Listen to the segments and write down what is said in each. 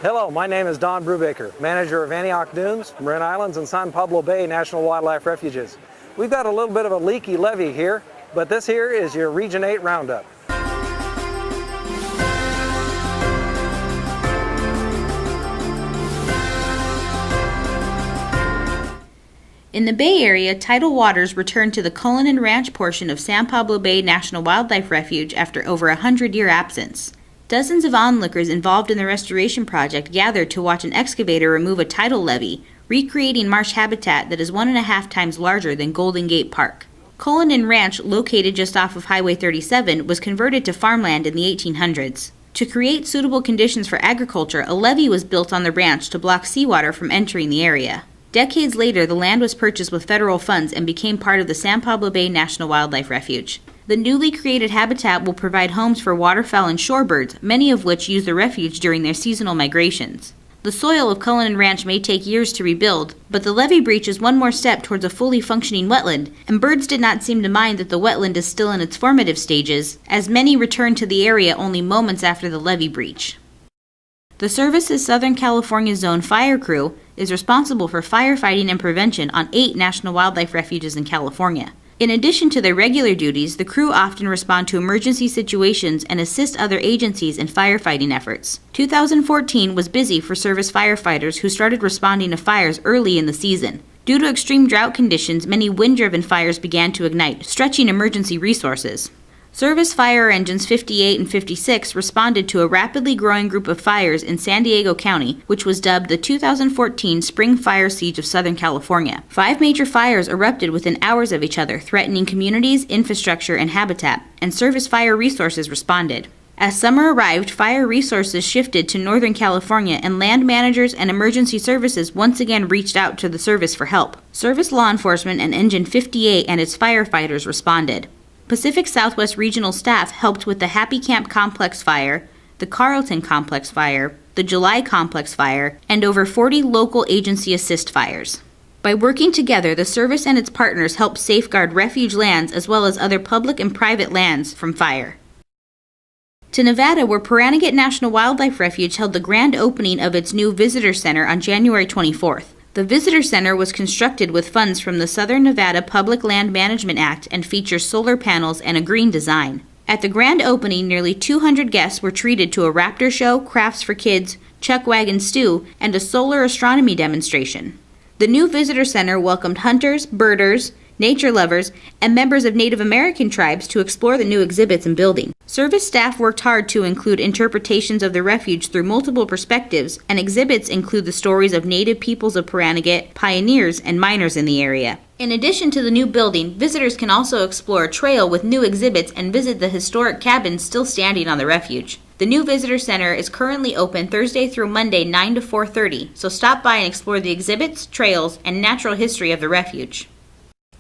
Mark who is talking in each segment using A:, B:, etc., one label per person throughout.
A: Hello, my name is Don Brubaker, manager of Antioch Dunes, Marin Islands, and San Pablo Bay National Wildlife Refuges. We've got a little bit of a leaky levee here, but this here is your Region 8 Roundup.
B: In the Bay Area, tidal waters returned to the Cullinan Ranch portion of San Pablo Bay National Wildlife Refuge after over a 100-year absence. Dozens of onlookers involved in the restoration project gathered to watch an excavator remove a tidal levee, recreating marsh habitat that is 1.5 times larger than Golden Gate Park. Cullinan Ranch, located just off of Highway 37, was converted to farmland in the 1800s. To create suitable conditions for agriculture, a levee was built on the ranch to block seawater from entering the area. Decades later, the land was purchased with federal funds and became part of the San Pablo Bay National Wildlife Refuge. The newly created habitat will provide homes for waterfowl and shorebirds, many of which use the refuge during their seasonal migrations. The soil of Cullinan Ranch may take years to rebuild, but the levee breach is one more step towards a fully functioning wetland, and birds did not seem to mind that the wetland is still in its formative stages, as many returned to the area only moments after the levee breach. The Service's Southern California Zone Fire Crew is responsible for firefighting and prevention on 8 national wildlife refuges in California. In addition to their regular duties, the crew often respond to emergency situations and assist other agencies in firefighting efforts. 2014 was busy for service firefighters who started responding to fires early in the season. Due to extreme drought conditions, many wind-driven fires began to ignite, stretching emergency resources. Service Fire Engines 58 and 56 responded to a rapidly growing group of fires in San Diego County, which was dubbed the 2014 Spring Fire Siege of Southern California. 5 major fires erupted within hours of each other, threatening communities, infrastructure, and habitat, and Service Fire Resources responded. As summer arrived, fire resources shifted to Northern California, and land managers and emergency services once again reached out to the service for help. Service Law Enforcement and Engine 58 and its firefighters responded. Pacific Southwest Regional staff helped with the Happy Camp Complex Fire, the Carlton Complex Fire, the July Complex Fire, and over 40 local agency assist fires. By working together, the service and its partners helped safeguard refuge lands as well as other public and private lands from fire. To Nevada, where Piranha National Wildlife Refuge held the grand opening of its new visitor center on January 24th. The Visitor Center was constructed with funds from the Southern Nevada Public Land Management Act and features solar panels and a green design. At the grand opening, nearly 200 guests were treated to a raptor show, crafts for kids, chuck wagon stew, and a solar astronomy demonstration. The new Visitor Center welcomed hunters, birders, nature lovers, and members of Native American tribes to explore the new exhibits and building. Service staff worked hard to include interpretations of the refuge through multiple perspectives, and exhibits include the stories of Native peoples of Piranha, pioneers, and miners in the area. In addition to the new building, visitors can also explore a trail with new exhibits and visit the historic cabins still standing on the refuge. The new visitor center is currently open Thursday through Monday 9 to 4:30, so stop by and explore the exhibits, trails, and natural history of the refuge.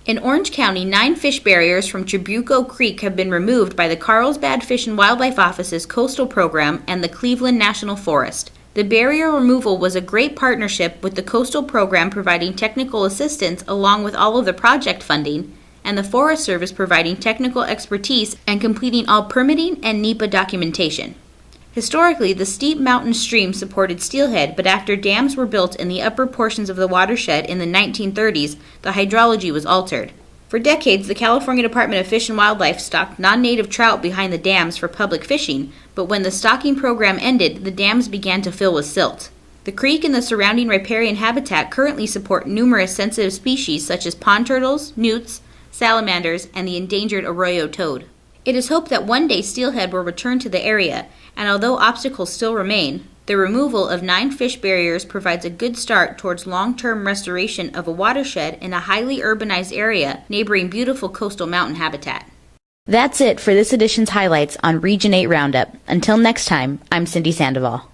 B: In Orange County, 9 fish barriers from Trabuco Creek have been removed by the Carlsbad Fish and Wildlife Office's Coastal Program and the Cleveland National Forest. The barrier removal was a great partnership with the Coastal Program providing technical assistance along with all of the project funding, and the Forest Service providing technical expertise and completing all permitting and NEPA documentation. Historically, the steep mountain stream supported steelhead, but after dams were built in the upper portions of the watershed in the 1930s, the hydrology was altered. For decades, the California Department of Fish and Wildlife stocked non-native trout behind the dams for public fishing, but when the stocking program ended, the dams began to fill with silt. The creek and the surrounding riparian habitat currently support numerous sensitive species such as pond turtles, newts, salamanders, and the endangered arroyo toad. It is hoped that one day steelhead will return to the area, and although obstacles still remain, the removal of 9 fish barriers provides a good start towards long-term restoration of a watershed in a highly urbanized area neighboring beautiful coastal mountain habitat.
C: That's it for this edition's highlights on Region 8 Roundup. Until next time, I'm Cindy Sandoval.